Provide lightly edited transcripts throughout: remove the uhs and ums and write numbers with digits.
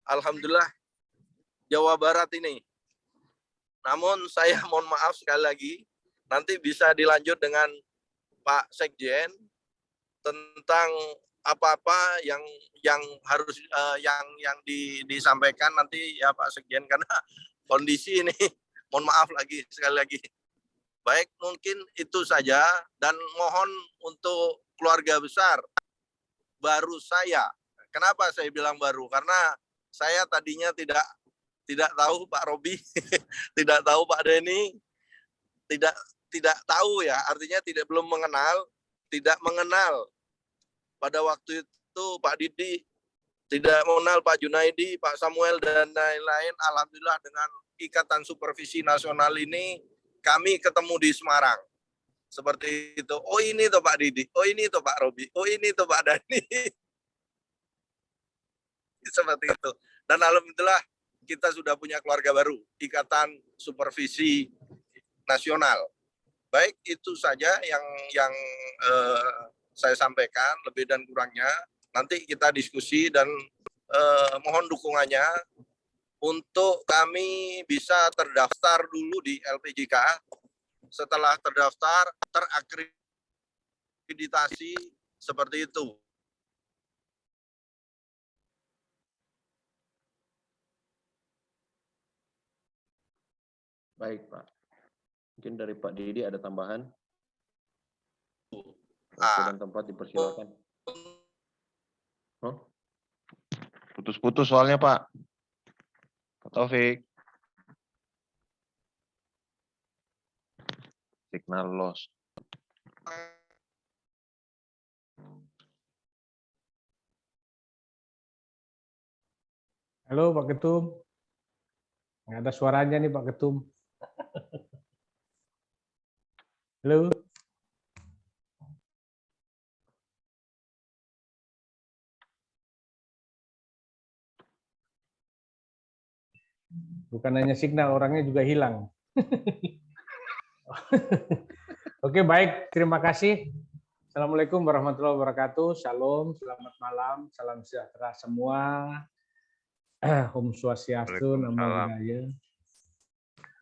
alhamdulillah Jawa Barat ini. Namun saya mohon maaf sekali lagi, nanti bisa dilanjut dengan Pak Sekjen tentang apa-apa yang harus disampaikan nanti ya Pak Sekjen, karena kondisi ini mohon maaf lagi sekali lagi. Baik, mungkin itu saja, dan mohon untuk keluarga besar baru saya. Kenapa saya bilang baru? Karena saya tadinya tidak tahu Pak Robi, tidak tahu Pak Denny, tidak tahu ya, artinya belum mengenal, tidak mengenal. Pada waktu itu Pak Didi, tidak mengenal Pak Junaidi, Pak Samuel, dan lain-lain. Alhamdulillah dengan Ikatan Supervisi Nasional ini, kami ketemu di Semarang. Seperti itu. Oh ini tuh Pak Didi, oh ini tuh Pak Robi, oh ini tuh Pak Dani. Seperti itu. Dan alhamdulillah kita sudah punya keluarga baru, Ikatan Supervisi Nasional. Baik, itu saja yang saya sampaikan, lebih dan kurangnya. Nanti kita diskusi dan mohon dukungannya untuk kami bisa terdaftar dulu di LPJK. Setelah terdaftar, terakreditasi seperti itu. Baik, Pak. Mungkin dari Pak Didi ada tambahan? Waktu dan tempat dipersilakan. Oh? Putus-putus soalnya, Pak. Pak Taufik. Signal loss. Halo Pak Ketum. Nggak ada suaranya nih Pak Ketum. Halo. Bukan hanya signal, orangnya juga hilang. Oke, baik. Terima kasih. Assalamualaikum warahmatullahi wabarakatuh. Shalom, selamat malam, salam sejahtera semua. Om Swastiastu, Namo Buddhaya.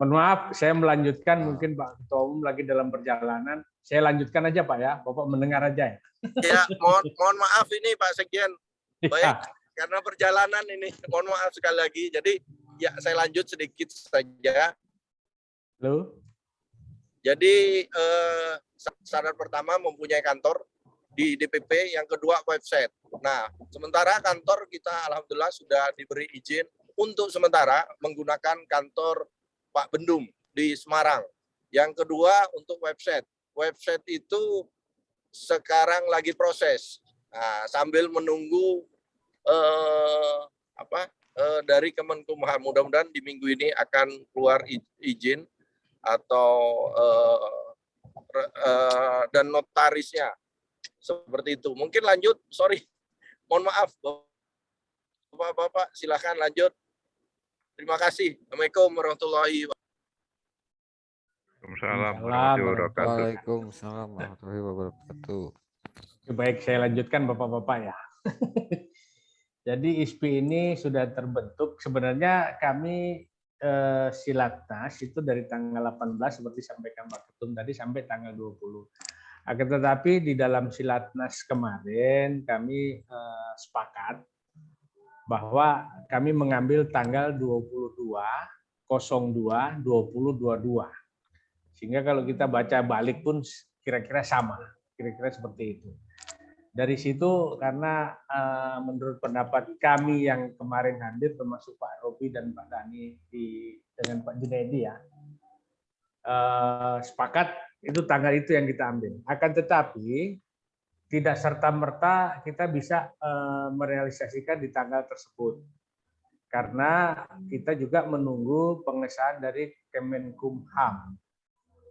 Mohon maaf, saya melanjutkan, mungkin Pak Ketua Umum lagi dalam perjalanan. Saya lanjutkan aja Pak ya, Bapak mendengar aja ya. Ya, mohon maaf ini Pak Sekjen. Baik, karena perjalanan ini, mohon maaf sekali lagi. Jadi ya saya lanjut sedikit saja. Halo. Jadi syarat pertama mempunyai kantor di DPP, yang kedua website. Nah, sementara kantor kita alhamdulillah sudah diberi izin untuk sementara menggunakan kantor Pak Bendum di Semarang. Yang kedua untuk website. Website itu sekarang lagi proses. Nah, sambil menunggu dari Kemenkumham, mudah-mudahan di minggu ini akan keluar izin atau dan notarisnya seperti itu. Mungkin lanjut, sorry, mohon maaf, Bapak-bapak, silakan lanjut. Terima kasih. Assalamualaikum warahmatullahi wabarakatuh. Waalaikumsalam warahmatullahi wabarakatuh. Baik, saya lanjutkan Bapak-bapak ya. Jadi ISPI ini sudah terbentuk. Sebenarnya kami Silatnas itu dari tanggal 18 seperti sampaikan Pak Ketum tadi sampai tanggal 20. Akan tetapi di dalam Silatnas kemarin kami sepakat bahwa kami mengambil tanggal 22/02/2022. Sehingga kalau kita baca balik pun kira-kira sama, kira-kira seperti itu. Dari situ karena menurut pendapat kami yang kemarin hadir termasuk Pak Robi dan Pak Dani dengan Pak Junaidi ya, sepakat itu tanggal itu yang kita ambil. Akan tetapi tidak serta-merta kita bisa merealisasikan di tanggal tersebut. Karena kita juga menunggu pengesahan dari Kemenkumham.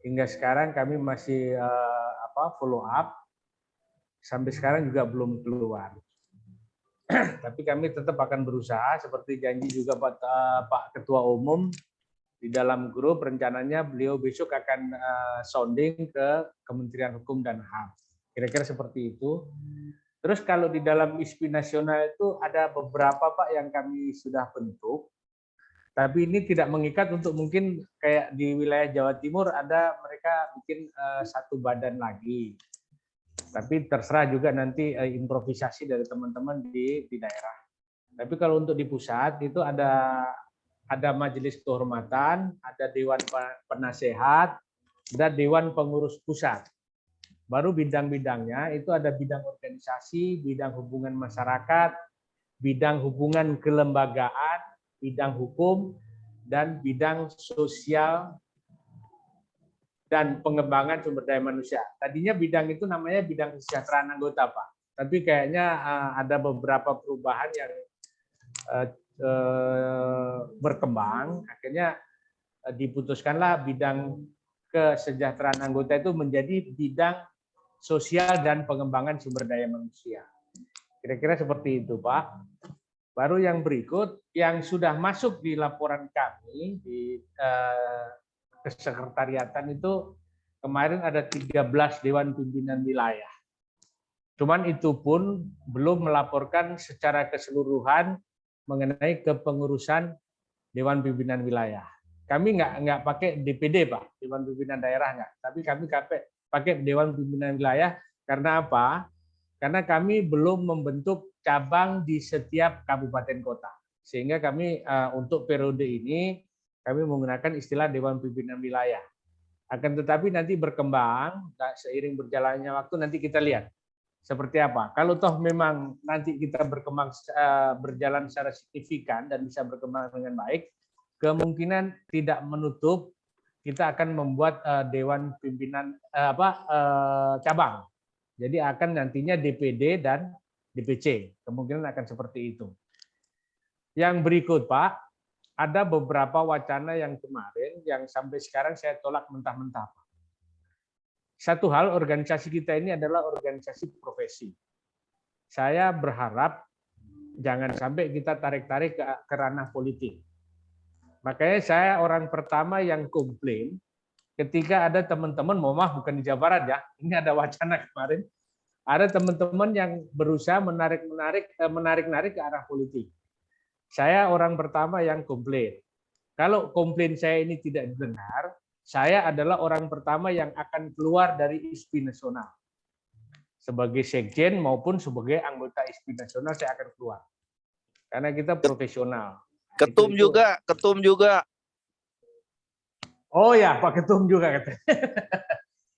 Hingga sekarang kami masih follow up. Sampai sekarang juga belum keluar. Tapi kami tetap akan berusaha seperti janji juga Pak Ketua Umum di dalam grup, rencananya beliau besok akan sounding ke Kementerian Hukum dan HAM. Kira-kira seperti itu. Terus kalau di dalam ISPI nasional itu ada beberapa Pak yang kami sudah bentuk, tapi ini tidak mengikat untuk mungkin kayak di wilayah Jawa Timur ada mereka bikin satu badan lagi. Tapi terserah juga nanti improvisasi dari teman-teman di daerah. Tapi kalau untuk di pusat itu ada majelis kehormatan, ada dewan penasehat, dan dewan pengurus pusat. Baru bidang-bidangnya itu ada bidang organisasi, bidang hubungan masyarakat, bidang hubungan kelembagaan, bidang hukum, dan bidang sosial dan pengembangan sumber daya manusia. Tadinya bidang itu namanya bidang kesejahteraan anggota, Pak. Tapi kayaknya ada beberapa perubahan yang berkembang. Akhirnya diputuskanlah bidang kesejahteraan anggota itu menjadi bidang sosial dan pengembangan sumber daya manusia. Kira-kira seperti itu, Pak. Baru yang berikut, yang sudah masuk di laporan kami di kesekretariatan itu kemarin ada 13 Dewan Pimpinan Wilayah. Cuman itu pun belum melaporkan secara keseluruhan mengenai kepengurusan Dewan Pimpinan Wilayah. Kami nggak pakai DPD, Pak, Dewan Pimpinan Daerah nggak. Tapi kami pakai Dewan Pimpinan Wilayah karena apa? Karena kami belum membentuk cabang di setiap kabupaten kota. Sehingga kami untuk periode ini kami menggunakan istilah Dewan Pimpinan Wilayah. Akan tetapi nanti berkembang seiring berjalannya waktu nanti kita lihat seperti apa. Kalau toh memang nanti kita berkembang berjalan secara signifikan dan bisa berkembang dengan baik, kemungkinan tidak menutup kita akan membuat Dewan Pimpinan cabang. Jadi akan nantinya DPD dan DPC. Kemungkinan akan seperti itu. Yang berikut, Pak, ada beberapa wacana yang kemarin yang sampai sekarang saya tolak mentah-mentah. Satu hal, organisasi kita ini adalah organisasi profesi. Saya berharap jangan sampai kita tarik-tarik ke ranah politik. Makanya saya orang pertama yang komplain ketika ada teman-teman, bukan di Jawa Barat ya, ini ada wacana kemarin, ada teman-teman yang berusaha menarik-narik ke arah politik. Saya orang pertama yang komplain. Kalau komplain saya ini tidak didengar, saya adalah orang pertama yang akan keluar dari ISPI nasional. Sebagai sekjen maupun sebagai anggota ISPI nasional saya akan keluar. Karena kita profesional. Ketum juga. Oh ya, Pak Ketum juga katanya.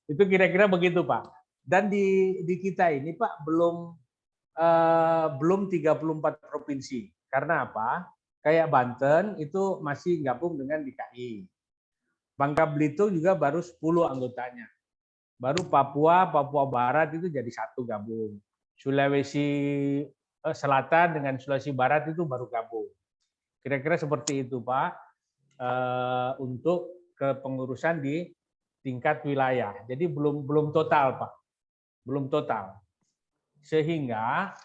Itu kira-kira begitu, Pak. Dan di kita ini, Pak, belum 34 provinsi. Karena apa? Kayak Banten itu masih gabung dengan DKI. Bangka Belitung juga baru 10 anggotanya. Baru Papua Barat itu jadi 1 gabung. Sulawesi Selatan dengan Sulawesi Barat itu baru gabung. Kira-kira seperti itu, Pak, untuk kepengurusan di tingkat wilayah. Jadi belum total, Pak. Belum total. Sehingga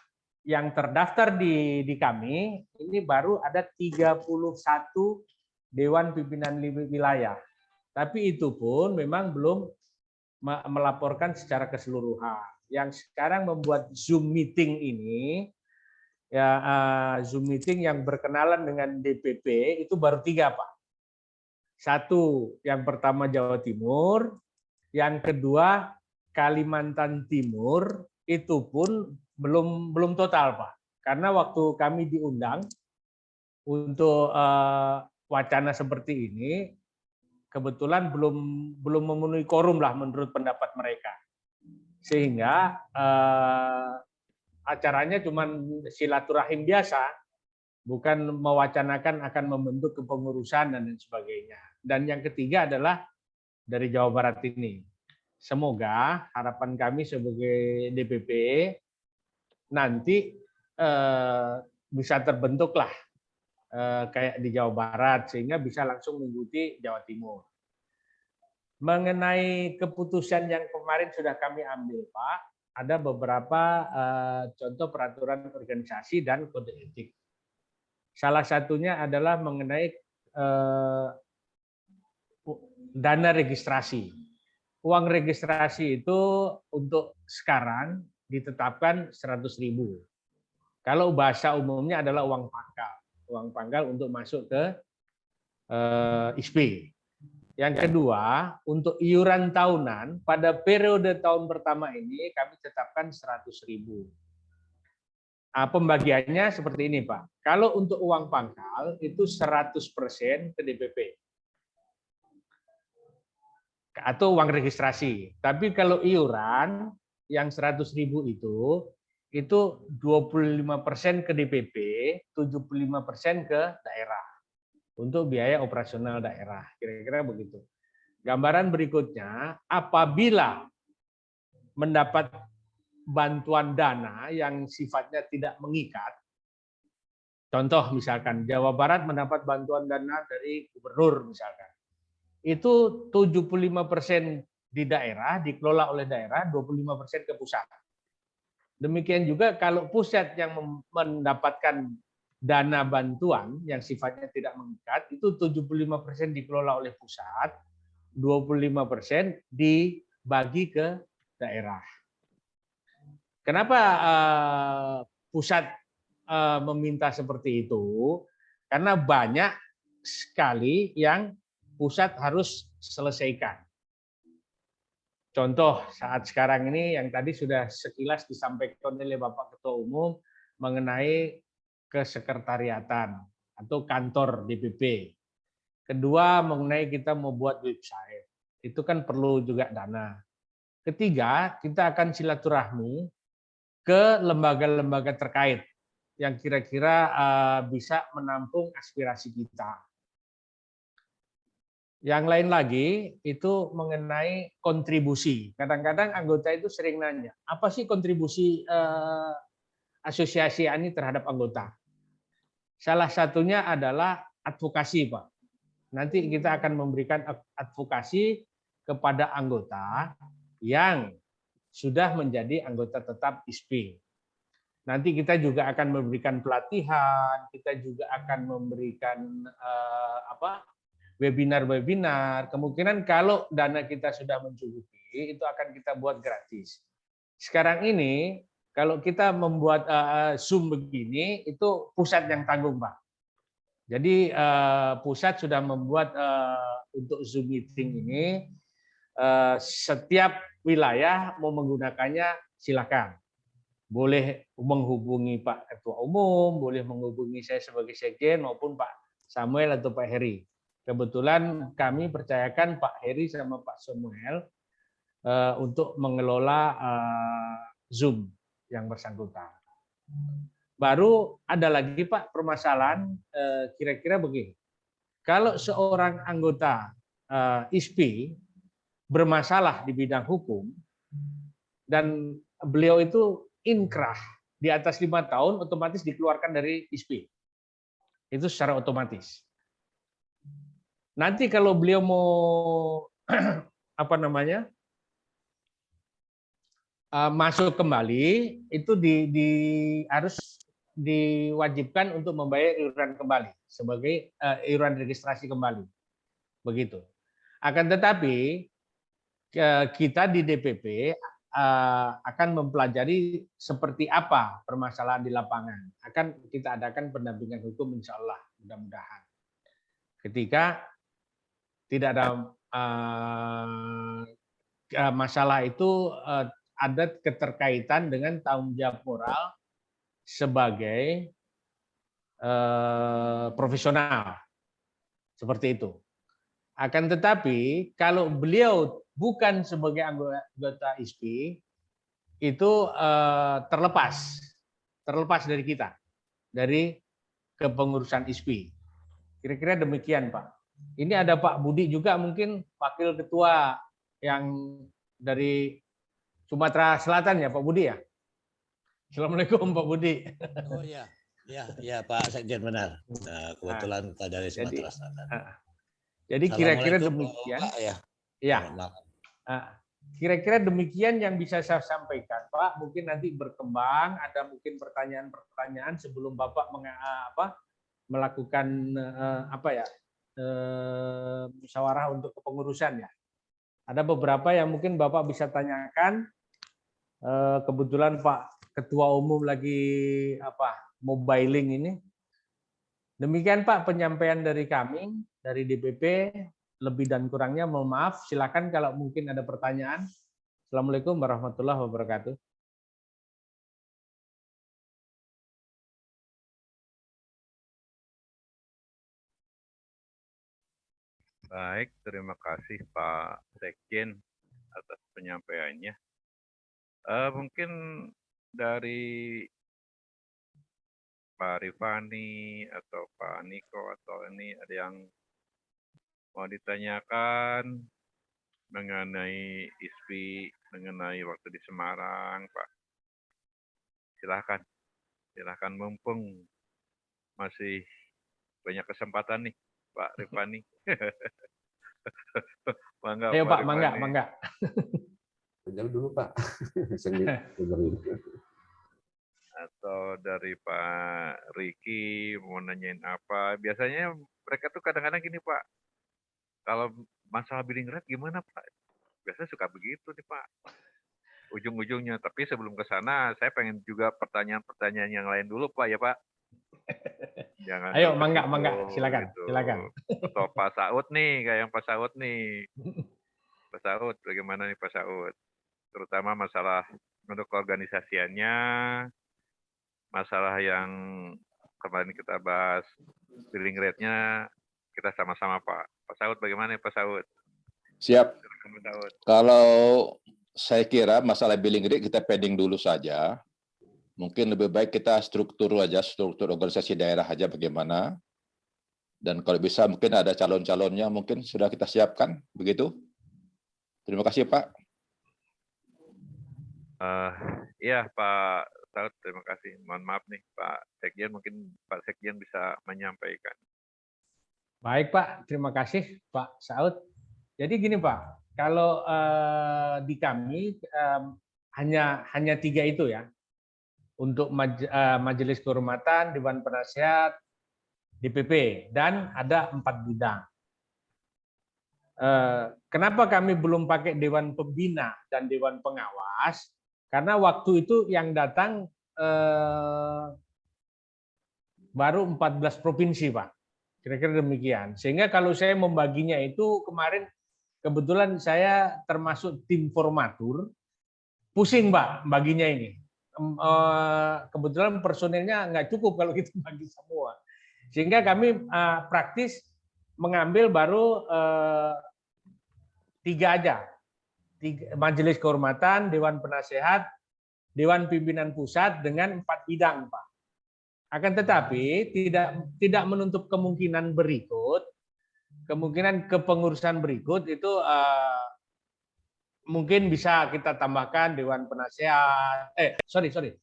yang terdaftar di kami ini baru ada 31 Dewan Pimpinan Wilayah. Tapi itu pun memang belum melaporkan secara keseluruhan. Yang sekarang membuat Zoom meeting ini, Zoom meeting yang berkenalan dengan DPP itu baru 3, Pak. 1, yang pertama Jawa Timur, yang kedua Kalimantan Timur, itu pun belum total, Pak. Karena waktu kami diundang untuk wacana seperti ini, kebetulan belum memenuhi quorum lah menurut pendapat mereka. Sehingga acaranya cuma silaturahim biasa, bukan mewacanakan akan membentuk kepengurusan dan lain sebagainya. Dan yang ketiga adalah dari Jawa Barat ini. Semoga harapan kami sebagai DPP nanti bisa terbentuklah kayak di Jawa Barat sehingga bisa langsung mengikuti Jawa Timur. Mengenai keputusan yang kemarin sudah kami ambil, Pak, ada beberapa contoh peraturan organisasi dan kode etik. Salah satunya adalah mengenai dana registrasi. Uang registrasi itu untuk sekarang ditetapkan 100.000. Kalau bahasa umumnya adalah uang pangkal untuk masuk ke ISP. Yang kedua, untuk iuran tahunan pada periode tahun pertama ini kami tetapkan 100.000. Pembagiannya seperti ini, Pak. Kalau untuk uang pangkal itu 100% ke DPP atau uang registrasi. Tapi kalau iuran yang 100.000 itu 25% ke DPP, 75% ke daerah untuk biaya operasional daerah. Kira-kira begitu. Gambaran berikutnya, apabila mendapat bantuan dana yang sifatnya tidak mengikat, contoh misalkan Jawa Barat mendapat bantuan dana dari gubernur misalkan, itu 75% di daerah, dikelola oleh daerah, 25% ke pusat. Demikian juga kalau pusat yang mendapatkan dana bantuan yang sifatnya tidak mengikat, itu 75% dikelola oleh pusat, 25% dibagi ke daerah. Kenapa pusat meminta seperti itu? Karena banyak sekali yang pusat harus selesaikan. Contoh saat sekarang ini yang tadi sudah sekilas disampaikan oleh Bapak Ketua Umum mengenai kesekretariatan atau kantor DPP. Kedua mengenai kita mau buat website. Itu kan perlu juga dana. Ketiga, kita akan silaturahmi ke lembaga-lembaga terkait yang kira-kira bisa menampung aspirasi kita. Yang lain lagi itu mengenai kontribusi. Kadang-kadang anggota itu sering nanya, apa sih kontribusi asosiasi ini terhadap anggota? Salah satunya adalah advokasi, Pak. Nanti kita akan memberikan advokasi kepada anggota yang sudah menjadi anggota tetap ISP. Nanti kita juga akan memberikan pelatihan, kita juga akan memberikan webinar-webinar. Kemungkinan kalau dana kita sudah mencukupi, itu akan kita buat gratis. Sekarang ini, kalau kita membuat Zoom begini, itu pusat yang tanggung, Pak. Jadi pusat sudah membuat untuk Zoom meeting ini, setiap wilayah mau menggunakannya silakan. Boleh menghubungi Pak Ketua Umum, boleh menghubungi saya sebagai sekjen maupun Pak Samuel atau Pak Heri. Kebetulan kami percayakan Pak Heri sama Pak Samuel untuk mengelola Zoom yang bersangkutan. Baru ada lagi Pak permasalahan kira-kira begini. Kalau seorang anggota ISP bermasalah di bidang hukum dan beliau itu inkrah di atas 5 tahun, otomatis dikeluarkan dari ISP. Itu secara otomatis. Nanti kalau beliau mau masuk kembali, itu harus diwajibkan untuk membayar iuran kembali sebagai iuran registrasi kembali. Begitu. Akan tetapi kita di DPP akan mempelajari seperti apa permasalahan di lapangan. Akan kita adakan pendampingan hukum insya Allah, mudah-mudahan. Ketika tidak ada masalah itu ada keterkaitan dengan tanggung jawab moral sebagai profesional. Seperti itu. Akan tetapi kalau beliau bukan sebagai anggota ISP, itu terlepas dari kita, dari kepengurusan ISP. Kira-kira demikian, Pak. Ini ada Pak Budi juga mungkin wakil ketua yang dari Sumatera Selatan ya, Pak Budi ya. Assalamualaikum Pak Budi. Oh iya, ya Pak Sekjen benar. Kebetulan kita dari Sumatera Selatan. Jadi kira-kira demikian. Ya. Kira-kira demikian yang bisa saya sampaikan, Pak. Mungkin nanti berkembang, ada mungkin pertanyaan-pertanyaan sebelum Bapak melakukan musyawarah untuk kepengurusan ya. Ada beberapa yang mungkin Bapak bisa tanyakan Kebetulan Pak Ketua Umum lagi mobiling ini. Demikian Pak penyampaian dari kami dari DPP. Lebih dan kurangnya mohon maaf. Silakan kalau mungkin ada pertanyaan. Assalamualaikum warahmatullahi wabarakatuh. Baik, terima kasih Pak Sekjen atas penyampaiannya. Mungkin dari Pak Rifani atau Pak Niko atau ini ada yang mau ditanyakan mengenai ISPI, mengenai waktu di Semarang, Pak. Silahkan mumpung masih banyak kesempatan nih, Pak Rifani. Mangga, Ayo Pak, Rifani. mangga. Jauh dulu Pak. Atau dari Pak Riki mau nanyain apa. Biasanya mereka tuh kadang-kadang gini Pak, kalau masalah billing rate gimana Pak? Biasanya suka begitu nih Pak. Ujung-ujungnya. Tapi sebelum ke sana, saya pengen juga pertanyaan-pertanyaan yang lain dulu Pak ya Pak. Jangan Ayo, dulu mangga, tersinggung, silakan, gitu. silakan. Atau Pak Saud nih, kayak yang Pak Saud nih. Pak Saud, bagaimana nih Pak Saud? Terutama masalah untuk keorganisasiannya, masalah yang kemarin kita bahas billing rate-nya, kita sama-sama Pak. Pak Saud bagaimana Pak Saud? Siap. Pak Saud. Kalau saya kira masalah billing rate kita pending dulu saja. Mungkin lebih baik kita struktur organisasi daerah aja bagaimana. Dan kalau bisa mungkin ada calon-calonnya mungkin sudah kita siapkan, begitu. Terima kasih Pak. Iya Pak Saud, terima kasih. Mohon maaf nih Pak Sekjen, mungkin Pak Sekjen bisa menyampaikan. Baik Pak, terima kasih Pak Saud. Jadi gini Pak, kalau di kami hanya 3 itu ya, untuk Majelis Kehormatan, Dewan Penasehat, DPP, dan ada 4 bidang. Kenapa kami belum pakai Dewan Pembina dan Dewan Pengawas? Karena waktu itu yang datang baru 14 provinsi Pak. Kira-kira demikian. Sehingga kalau saya membaginya itu kemarin kebetulan saya termasuk tim formatur, pusing Pak baginya ini. Kebetulan personilnya nggak cukup kalau kita bagi semua. Sehingga kami praktis mengambil baru 3 aja. Majelis Kehormatan, Dewan Penasehat, Dewan Pimpinan Pusat dengan 4 bidang Pak. Akan tetapi tidak menutup kemungkinan berikut, kemungkinan kepengurusan berikut itu mungkin bisa kita tambahkan Dewan Penasehat,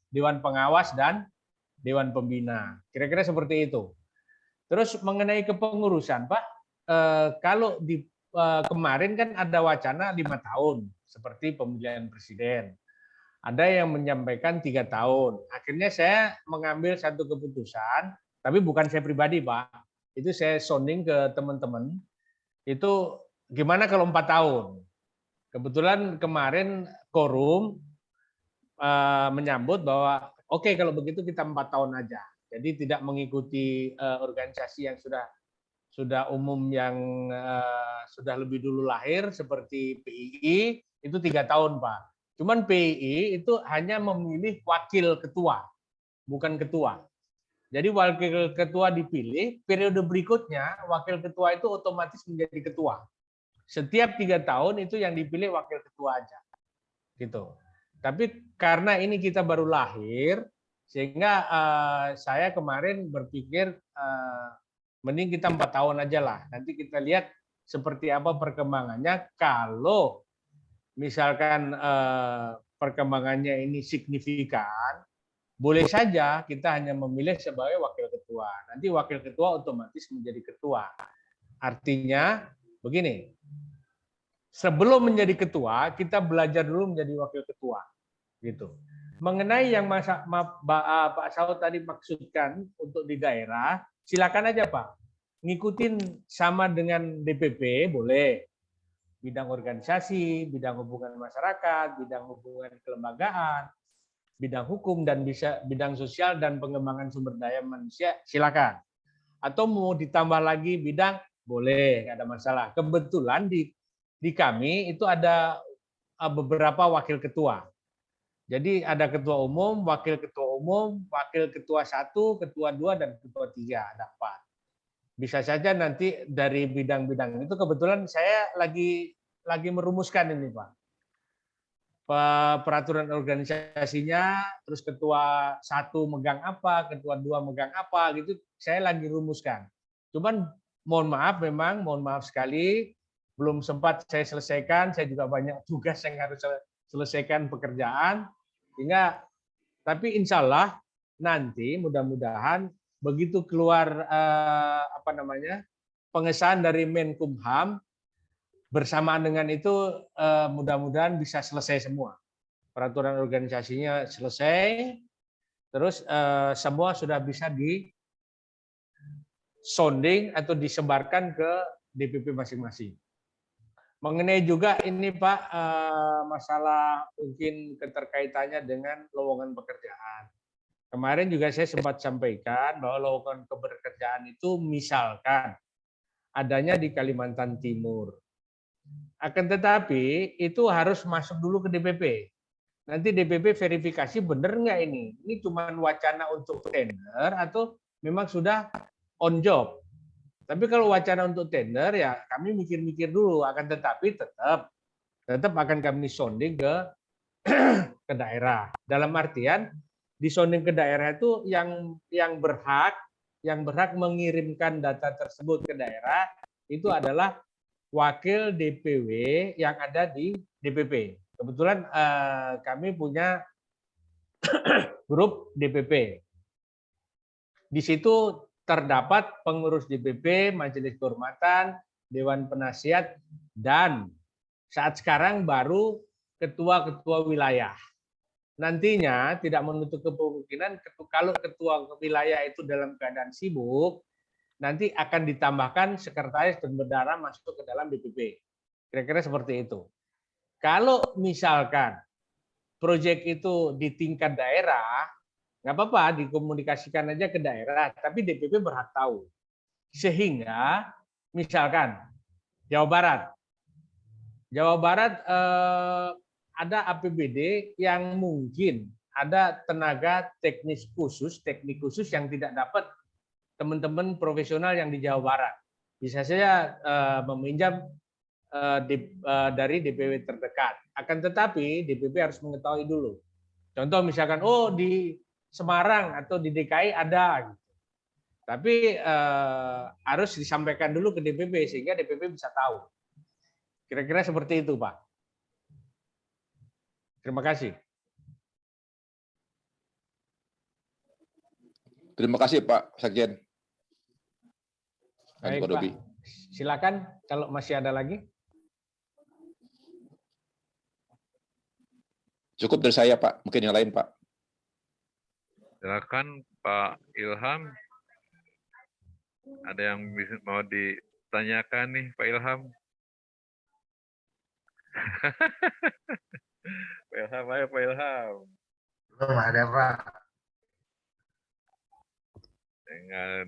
Dewan Pengawas dan Dewan Pembina. Kira-kira seperti itu. Terus mengenai kepengurusan Pak, kalau di kemarin kan ada wacana 5 tahun seperti pemilihan presiden. Ada yang menyampaikan 3 tahun. Akhirnya saya mengambil satu keputusan, tapi bukan saya pribadi Pak. Itu saya sounding ke teman-teman. Itu gimana kalau 4 tahun? Kebetulan kemarin quorum menyambut bahwa oke, kalau begitu kita 4 tahun aja. Jadi tidak mengikuti organisasi yang sudah umum yang sudah lebih dulu lahir seperti PII itu 3 tahun Pak. Cuman PII itu hanya memilih wakil ketua, bukan ketua. Jadi wakil ketua dipilih, periode berikutnya wakil ketua itu otomatis menjadi ketua. Setiap 3 tahun itu yang dipilih wakil ketua aja, gitu. Tapi karena ini kita baru lahir, sehingga saya kemarin berpikir mending kita 4 tahun aja lah. Nanti kita lihat seperti apa perkembangannya. Kalau misalkan perkembangannya ini signifikan, boleh saja kita hanya memilih sebagai wakil ketua. Nanti wakil ketua otomatis menjadi ketua. Artinya begini, sebelum menjadi ketua, kita belajar dulu menjadi wakil ketua. Gitu. Mengenai yang Pak Saud tadi maksudkan untuk di daerah, silakan aja Pak. Ngikutin sama dengan DPP boleh. bidang organisasi, bidang hubungan masyarakat, bidang hubungan kelembagaan, bidang hukum, dan bisa bidang sosial dan pengembangan sumber daya manusia, silakan. Atau mau ditambah lagi bidang, boleh, nggak ada masalah. Kebetulan di kami itu ada beberapa wakil ketua. Jadi ada ketua umum, wakil ketua 1, ketua 2, dan ketua 3, ada 4. Bisa saja nanti dari bidang-bidang itu, kebetulan saya lagi merumuskan ini, Pak. Peraturan organisasinya, terus ketua 1 megang apa, ketua 2 megang apa, gitu, saya lagi rumuskan. Cuman mohon maaf sekali, belum sempat saya selesaikan, saya juga banyak tugas yang harus selesaikan pekerjaan, sehingga tapi insya Allah nanti mudah-mudahan begitu keluar pengesahan dari Menkumham, bersamaan dengan itu mudah-mudahan bisa selesai semua. Peraturan organisasinya selesai, terus semua sudah bisa sounding atau disebarkan ke DPP masing-masing. Mengenai juga ini Pak, masalah mungkin keterkaitannya dengan lowongan pekerjaan. Kemarin juga saya sempat sampaikan bahwa lowongan pekerjaan itu misalkan adanya di Kalimantan Timur. Akan tetapi itu harus masuk dulu ke DPP. Nanti DPP verifikasi benar nggak ini? Ini cuma wacana untuk tender atau memang sudah on job? Tapi kalau wacana untuk tender ya kami mikir-mikir dulu. Akan tetapi tetap akan kami sounding ke daerah. Dalam artian di sounding ke daerah itu yang berhak mengirimkan data tersebut ke daerah itu adalah wakil DPW yang ada di DPP. Kebetulan kami punya grup DPP. Di situ terdapat pengurus DPP, Majelis Kehormatan, Dewan Penasihat, dan saat sekarang baru ketua-ketua wilayah. Nantinya tidak menutup kemungkinan kalau ketua wilayah itu dalam keadaan sibuk, nanti akan ditambahkan sekretaris dan bendahara masuk ke dalam DPP. Kira-kira seperti itu. Kalau misalkan proyek itu di tingkat daerah, nggak apa-apa, dikomunikasikan aja ke daerah, tapi DPP berhak tahu. Sehingga misalkan Jawa Barat ada APBD yang mungkin ada tenaga teknik khusus yang tidak dapat teman-teman profesional yang di Jawa Barat. Bisa saja meminjam dari DPW terdekat. Akan tetapi DPP harus mengetahui dulu. Contoh misalkan, di Semarang atau di DKI ada, gitu. Tapi harus disampaikan dulu ke DPP sehingga DPP bisa tahu. Kira-kira seperti itu, Pak. Terima kasih. Terima kasih Pak Sekjen. Baik, Pak. Silakan kalau masih ada lagi. Cukup dari saya Pak, mungkin yang lain Pak. Silakan Pak Ilham. Ada yang mau ditanyakan nih Pak Ilham? Pak Ilham, ayo Pak Ilham. Belum ada Pak.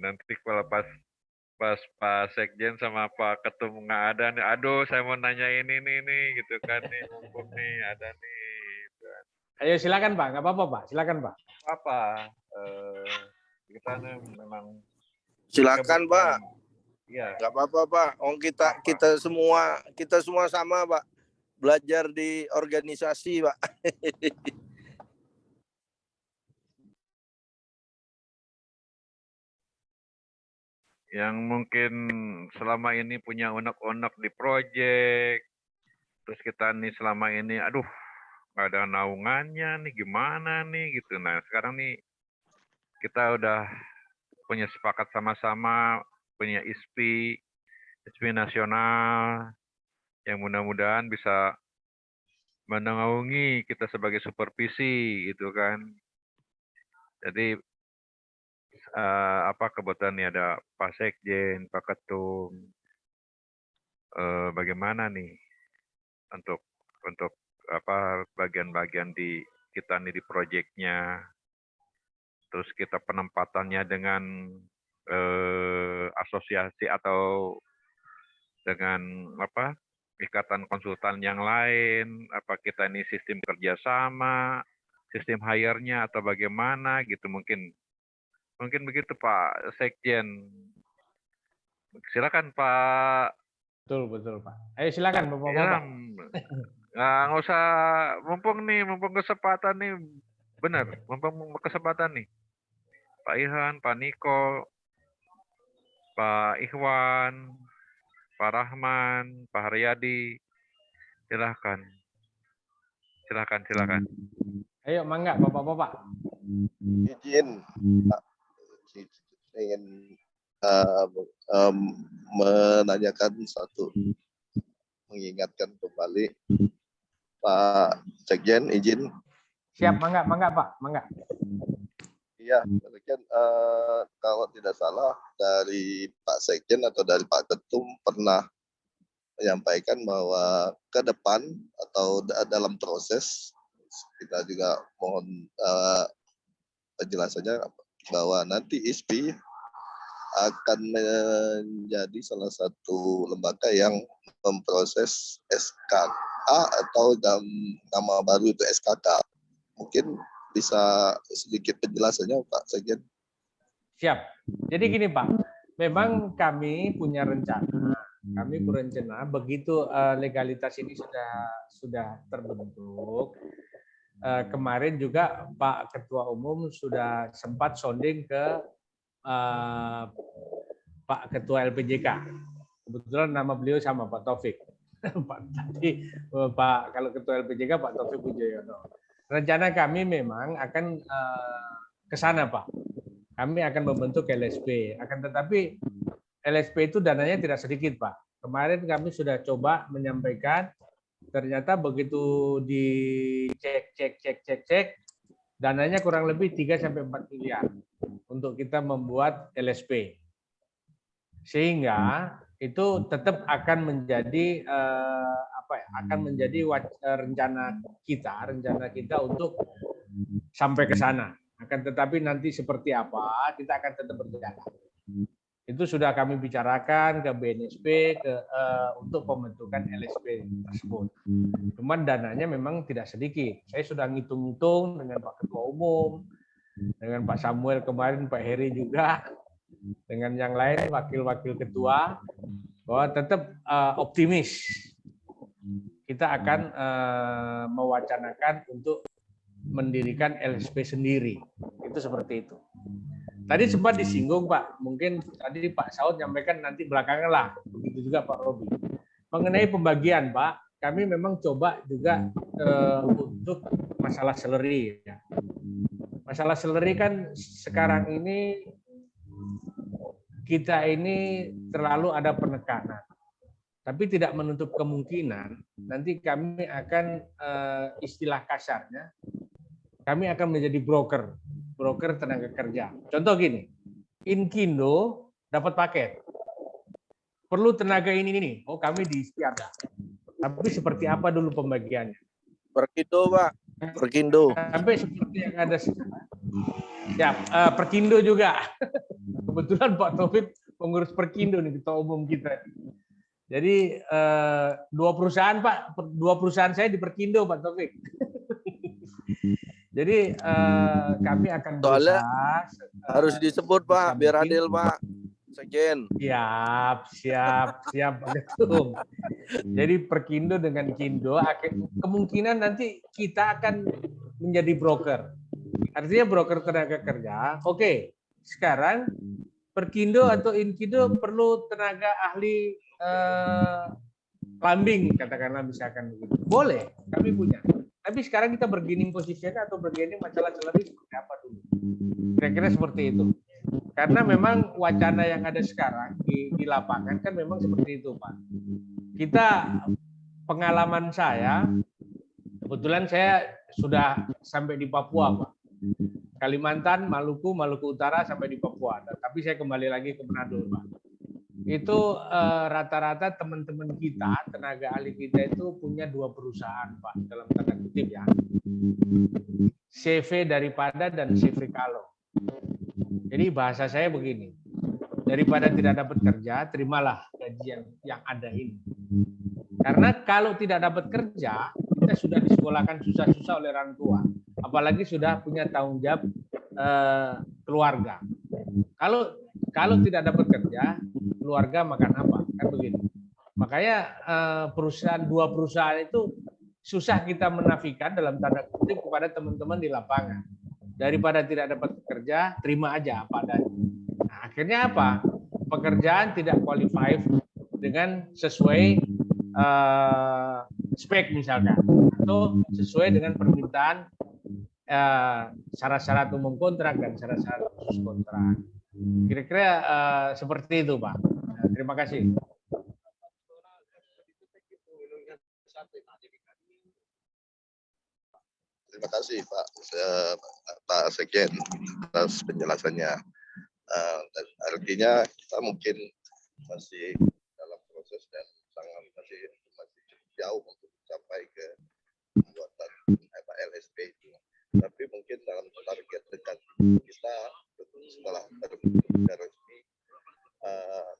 Nanti kalau pas Pak Sekjen sama Pak Ketum nggak ada nih, aduh saya mau nanya ini nih gitu kan nih, mumpung nih ada nih. Gitu. Ayo silakan Pak, nggak apa-apa Pak, silakan Pak. Apa? Kita memang. Silakan Pak. Iya. Nggak apa-apa Pak. Kita semua sama Pak. Belajar di organisasi Pak. Yang mungkin selama ini punya unek-unek di proyek, terus kita nih selama ini, aduh, nggak ada naungannya nih, gimana nih gitu. Nah sekarang nih kita udah punya sepakat sama-sama, punya ISPI nasional, yang mudah-mudahan bisa menaungi kita sebagai supervisi gitu kan. Jadi kebetulan nih ada Pak Sekjen, Pak Ketum, bagaimana nih untuk apa bagian-bagian di kita nih di proyeknya, terus kita penempatannya dengan asosiasi atau dengan apa ikatan konsultan yang lain, apa kita ini sistem kerjasama, sistem hire-nya atau bagaimana gitu mungkin begitu Pak Sekjen. Silakan Pak. Betul Pak. Ayo silakan Ya, Bapak-bapak. nggak usah mumpung kesempatan nih, benar, mumpung kesempatan nih. Pak Ihan, Pak Niko, Pak Ikhwan, Pak Rahman, Pak Haryadi, silakan. Ayo mangga Bapak-bapak. Izin Pak, ingin menanyakan satu, mengingatkan kembali Pak Sekjen, izin. Siap, mangga Pak, mangga. Iya, Pak Sekjen, kalau tidak salah dari Pak Sekjen atau dari Pak Ketum pernah menyampaikan bahwa ke depan atau dalam proses kita juga mohon penjelasannya bahwa nanti ISPI akan menjadi salah satu lembaga yang memproses SKA atau nama baru itu SKK. Mungkin bisa sedikit penjelasannya Pak Sekjen. Siap. Jadi gini Pak, memang kami punya rencana. Kami berencana begitu legalitas ini sudah terbentuk. Kemarin juga Pak Ketua Umum sudah sempat sounding ke Pak Ketua LPJK. Kebetulan nama beliau sama Pak Taufik. Pak kalau Ketua LPJK Pak Taufik Wijoyono. Rencana kami memang akan ke sana Pak. Kami akan membentuk LSP. Akan tetapi LSP itu dananya tidak sedikit Pak. Kemarin kami sudah coba menyampaikan, ternyata begitu dicek, dananya kurang lebih 3-4 miliar untuk kita membuat LSP. Sehingga itu tetap akan menjadi rencana kita untuk sampai ke sana. Akan tetapi nanti seperti apa kita akan tetap berjalan. Itu sudah kami bicarakan ke BNSP untuk pembentukan LSP tersebut. Cuman dananya memang tidak sedikit. Saya sudah ngitung-ngitung dengan Pak Ketua Umum, dengan Pak Samuel kemarin, Pak Heri juga, dengan yang lain wakil-wakil ketua, bahwa tetap optimis kita akan mewacanakan untuk mendirikan LSP sendiri. Itu seperti itu. Tadi sempat disinggung Pak, mungkin tadi Pak Saud nyampaikan nanti belakangan lah, begitu juga Pak Robi. Mengenai pembagian Pak, kami memang coba juga untuk masalah salary. Ya. Masalah salary kan sekarang ini kita ini terlalu ada penekanan. Tapi tidak menutup kemungkinan nanti kami akan istilah kasarnya, kami akan menjadi broker tenaga kerja. Contoh gini, Inkindo dapat paket. Perlu tenaga ini. Oh, kami di ISPI ada. Tapi seperti apa dulu pembagiannya? Perkindo, Pak. Perkindo. Sampai seperti yang ada sekarang. Ya, Perkindo juga. Kebetulan Pak Taufik pengurus Perkindo nih, ketua umum kita. Jadi dua perusahaan Pak, dua perusahaan saya di Perkindo Pak Taufik. Jadi kami akan berusaha. Harus disebut Pak, biar adil Pak. Sekjen. Siap Pak Ketum. Jadi Perkindo dengan Kindo kemungkinan nanti kita akan menjadi broker. Artinya broker tenaga kerja. Oke, sekarang Perkindo atau Inkindo perlu tenaga ahli plumbing, katakanlah misalkan begitu. Boleh, kami punya. Tapi sekarang kita bergaining position atau bergaining masalah salary seperti apa dulu? Kira-kira seperti itu. Karena memang wacana yang ada sekarang di lapangan kan memang seperti itu, Pak. Kita, pengalaman saya, kebetulan saya sudah sampai di Papua, Pak. Kalimantan, Maluku Utara sampai di Papua. Tapi saya kembali lagi ke Manado, Pak. itu rata-rata teman-teman kita, tenaga ahli kita itu punya 2 perusahaan, Pak, dalam tanda kutip ya. CV daripada dan CV kalau. Jadi bahasa saya begini, daripada tidak dapat kerja, terimalah gaji yang ada ini. Karena kalau tidak dapat kerja, kita sudah disekolahkan susah-susah oleh orang tua, apalagi sudah punya tanggung jawab keluarga. Kalau tidak dapat kerja, keluarga makan apa? Kan begitu. Makanya dua perusahaan itu susah kita menafikan dalam tanda kutip kepada teman-teman di lapangan. Daripada tidak dapat kerja, terima aja apa adanya. Nah, akhirnya apa? Pekerjaan tidak qualified dengan sesuai spek misalkan, atau sesuai dengan permintaan syarat-syarat umum kontrak dan syarat-syarat khusus kontrak. Kira-kira seperti itu, Pak. Terima kasih. Terima kasih Pak Sekjen atas penjelasannya. Dan artinya kita mungkin masih dalam proses dan masih jauh untuk mencapai ke pembuatan LSP itu. Tapi mungkin dalam target dekat kita setelah terbentuknya resmi,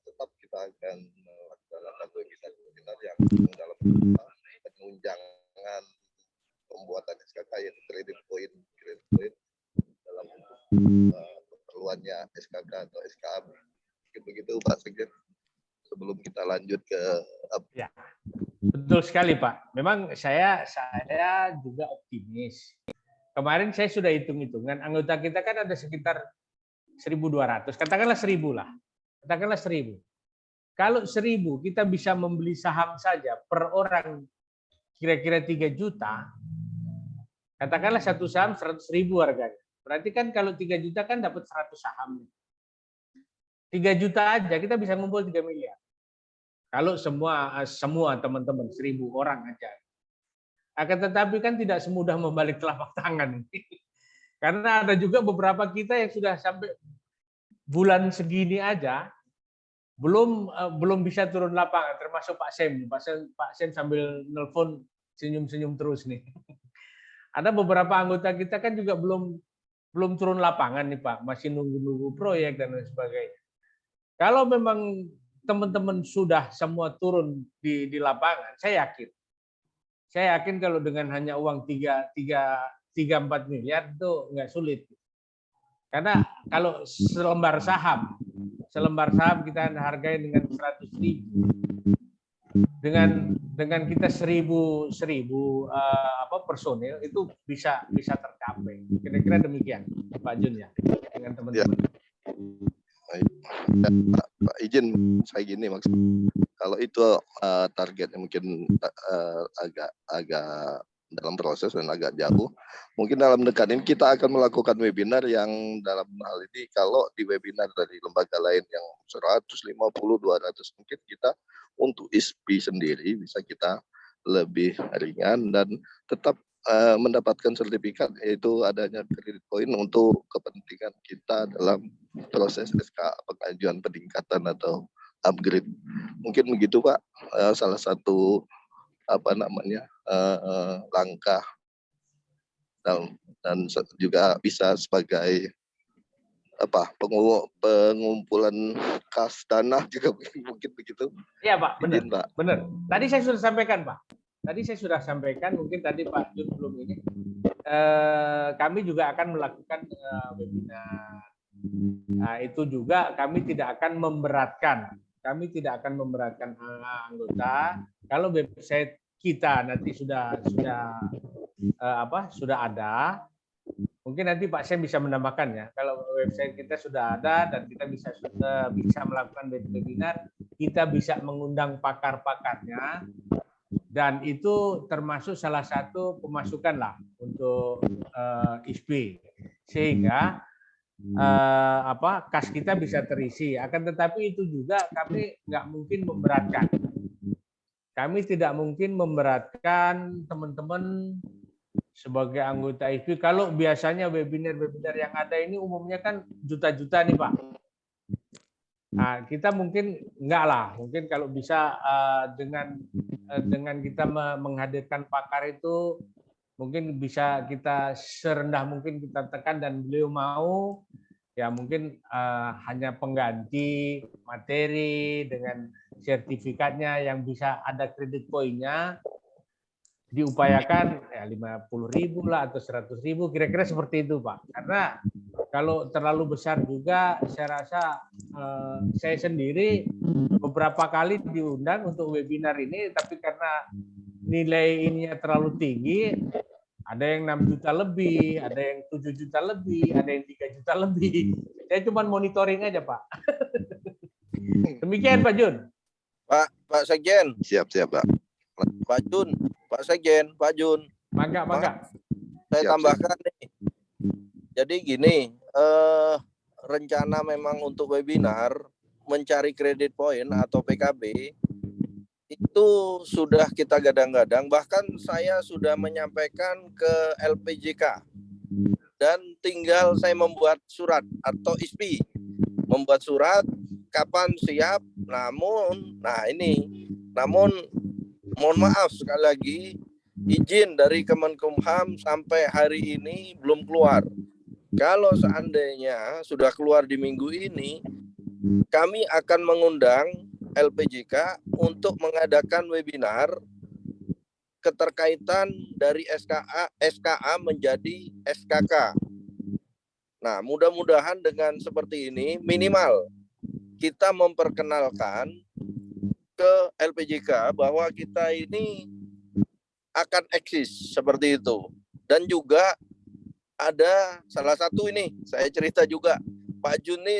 tetap kita akan melaksanakan webinar yang dalam penunjangan pembuatan SKK yaitu kredit poin dalam keperluannya SKK atau SKA. Begitu Pak Sekjen. Sebelum kita lanjut ke ya, betul sekali Pak. Memang saya juga optimis. Kemarin saya sudah hitung-hitungan, anggota kita kan ada sekitar 1.200, katakanlah 1.000 lah. Katakanlah 1.000. Kalau 1.000 kita bisa membeli saham saja per orang kira-kira 3 juta, katakanlah satu saham 100.000 harganya. Berarti kan kalau 3 juta kan dapat 100 saham. 3 juta aja kita bisa ngumpul 3 miliar. Kalau semua teman-teman 1.000 orang aja. Akan tetapi kan tidak semudah membalik telapak tangan. Karena ada juga beberapa kita yang sudah sampai bulan segini aja belum bisa turun lapangan, termasuk Pak Sem. Pak Sem sambil nelpon senyum-senyum terus nih. Ada beberapa anggota kita kan juga belum turun lapangan nih Pak, masih nunggu-nunggu proyek dan lain sebagainya. Kalau memang teman-teman sudah semua turun di lapangan, saya yakin kalau dengan hanya uang 3-4 miliar itu nggak sulit. Karena kalau selembar saham kita hargai dengan 100.000, dengan kita 1.000 personil itu bisa tercapai. Kira-kira demikian Pak Jun ya dengan teman-teman. Pak izin saya gini maksud, kalau itu targetnya mungkin agak dalam proses dan agak jauh, mungkin dalam dekat ini kita akan melakukan webinar yang dalam hal ini kalau di webinar dari lembaga lain yang 150, 200 mungkin kita untuk ISPI sendiri bisa kita lebih ringan dan tetap mendapatkan sertifikat, yaitu adanya kredit poin untuk kepentingan kita dalam proses SK pengajuan peningkatan atau upgrade. Mungkin begitu Pak, salah satu langkah dan juga bisa sebagai pengumpulan kas dana juga mungkin begitu. Iya Pak, benar. Tadi saya sudah sampaikan Pak. Mungkin tadi Pak Jun belum ini. Kami juga akan melakukan webinar. Nah, itu juga kami tidak akan memberatkan anggota. Kalau website kita nanti sudah ada, mungkin nanti Pak Sem bisa menambahkan ya. Kalau website kita sudah ada dan kita bisa melakukan webinar, kita bisa mengundang pakar-pakarnya. Dan itu termasuk salah satu pemasukan lah untuk ISPI, sehingga kas kita bisa terisi. Akan tetapi itu juga kami nggak mungkin memberatkan. Kami tidak mungkin memberatkan teman-teman sebagai anggota ISPI. Kalau biasanya webinar yang ada ini umumnya kan juta-juta nih Pak. Nah, kita mungkin enggak lah, mungkin kalau bisa dengan kita menghadirkan pakar itu mungkin bisa kita serendah mungkin kita tekan dan beliau mau ya mungkin hanya pengganti materi dengan sertifikatnya yang bisa ada kredit poinnya diupayakan ya 50.000 lah atau 100.000 kira-kira seperti itu Pak. Karena kalau terlalu besar juga saya rasa saya sendiri beberapa kali diundang untuk webinar ini tapi karena nilai ininya terlalu tinggi ada yang 6 juta lebih, ada yang 7 juta lebih, ada yang 3 juta lebih. Saya cuma monitoring aja Pak. Demikian Pak Jun. Pak Sekjen. Siap, Pak. Pak Jun, Pak Sekjen, Pak Jun. Mangga. Saya tambahkan nih. Jadi gini, rencana memang untuk webinar mencari kredit poin atau PKB itu sudah kita gadang-gadang. Bahkan saya sudah menyampaikan ke LPJK dan tinggal saya membuat surat atau ISPI. Membuat surat kapan siap. Namun mohon maaf sekali lagi izin dari Kemenkumham sampai hari ini belum keluar. Kalau seandainya sudah keluar di minggu ini, kami akan mengundang LPJK untuk mengadakan webinar keterkaitan dari SKA menjadi SKK. Nah, mudah-mudahan dengan seperti ini minimal kita memperkenalkan ke LPJK bahwa kita ini akan eksis seperti itu. Dan juga ada salah satu ini, saya cerita juga, Pak Jun ini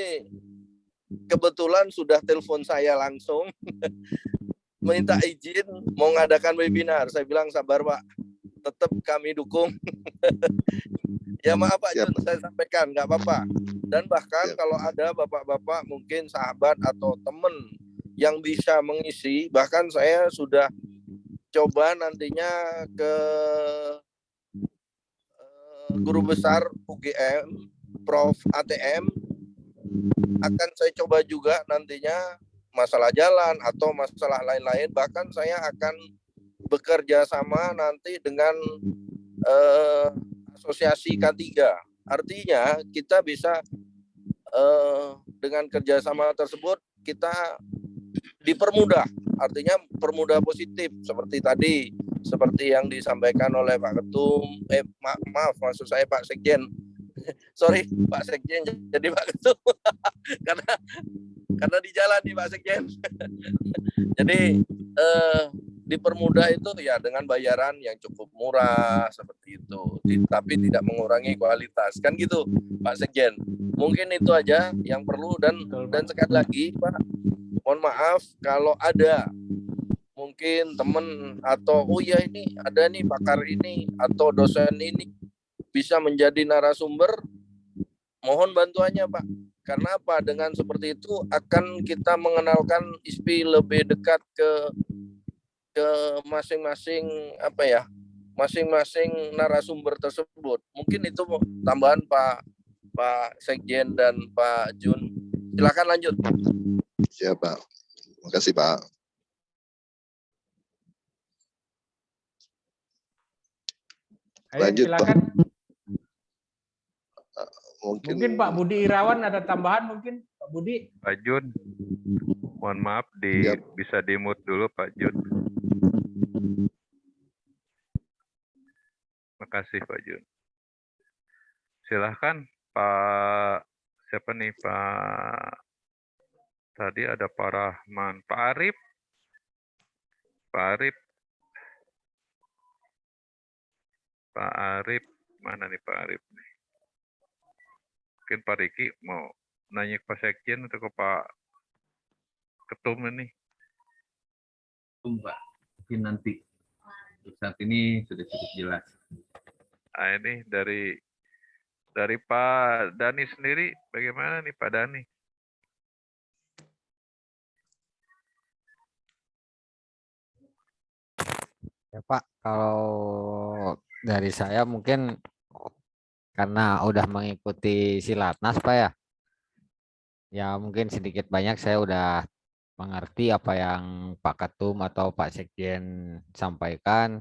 kebetulan sudah telepon saya langsung minta izin mau ngadakan webinar. Saya bilang sabar Pak, tetap kami dukung. Ya maaf Pak Jun, saya sampaikan nggak apa-apa. Dan bahkan kalau ada bapak-bapak mungkin sahabat atau teman yang bisa mengisi, bahkan saya sudah coba nantinya ke guru besar UGM, Prof ATM, akan saya coba juga nantinya masalah jalan atau masalah lain-lain. Bahkan saya akan bekerja sama nanti dengan asosiasi K3. Artinya kita bisa dengan kerjasama tersebut kita dipermudah. Artinya permudah positif seperti tadi, seperti yang disampaikan oleh Pak Ketum. Maaf, maksud saya Pak Sekjen. Sorry Pak Sekjen jadi Pak Ketum karena di jalan nih Pak Sekjen. Jadi dipermudah itu ya dengan bayaran yang cukup murah seperti itu, tapi tidak mengurangi kualitas kan gitu Pak Sekjen. Mungkin itu aja yang perlu dan sekali lagi Pak, mohon maaf kalau ada mungkin teman atau oh ya ini ada nih pakar ini atau dosen ini bisa menjadi narasumber, mohon bantuannya Pak. Karena apa? Dengan seperti itu akan kita mengenalkan ISPI lebih dekat ke masing-masing masing-masing narasumber tersebut. Mungkin itu tambahan Pak Sekjen dan Pak Jun. Silakan lanjut. Siap Pak. Terima kasih Pak. Lanjut silakan. Mungkin Pak Budi Irawan ada tambahan mungkin Pak Budi. Pak Jun, mohon maaf bisa di-mute dulu Pak Jun. Makasih Pak Jun. Silahkan Pak, siapa nih Pak? Tadi ada Pak Rahman, Pak Arif. Pak Arif, mana nih Pak Arif? Mungkin Pak Riki mau nanya ke Pak Sekjen atau ke Pak Ketum ini? Pak, mungkin nanti. Untuk saat ini sudah cukup jelas. Nah, ini dari Pak Dani sendiri, bagaimana nih Pak Dani? Ya Pak, kalau dari saya mungkin karena udah mengikuti Silatnas Pak ya. Ya mungkin sedikit banyak saya udah mengerti apa yang Pak Ketum atau Pak Sekjen sampaikan,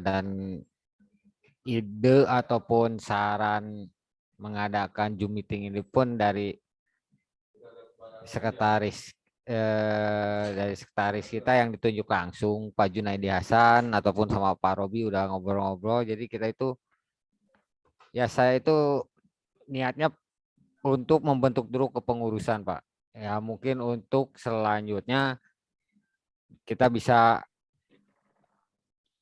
dan ide ataupun saran mengadakan Zoom meeting ini pun sekretaris kita yang ditunjuk langsung, Pak Junaidi Hasan ataupun sama Pak Robi udah ngobrol-ngobrol. Jadi kita itu, ya saya itu niatnya untuk membentuk dulu kepengurusan, Pak. Ya mungkin untuk selanjutnya kita bisa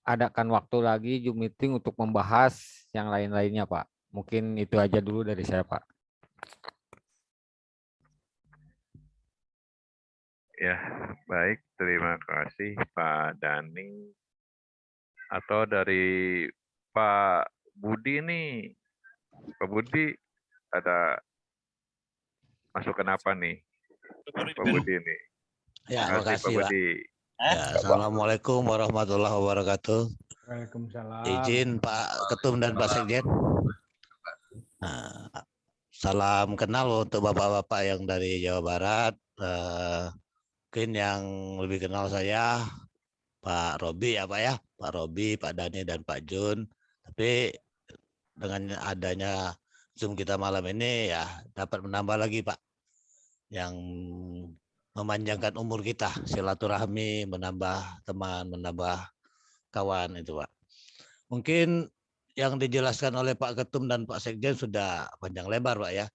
adakan waktu lagi Zoom meeting untuk membahas yang lain-lainnya, Pak. Mungkin itu aja dulu dari saya, Pak. Ya, baik. Terima kasih Pak Dani. Atau dari Pak Budi nih. Pak Budi ada masukan apa nih? Pak Budi nih. Ya, Terima kasih Pak makasih Pak. Budi. Ya, Assalamualaikum warahmatullahi wabarakatuh. Waalaikumsalam. Izin Pak Ketum dan Pak Sekjen. Nah, salam kenal untuk bapak-bapak yang dari Jawa Barat. Mungkin yang lebih kenal saya Pak Robi ya Pak ya, Pak Robi, Pak Dani dan Pak Jun. Tapi dengan adanya Zoom kita malam ini ya dapat menambah lagi Pak, yang memanjangkan umur kita, silaturahmi, menambah teman, menambah kawan itu Pak. Mungkin yang dijelaskan oleh Pak Ketum dan Pak Sekjen sudah panjang lebar Pak ya.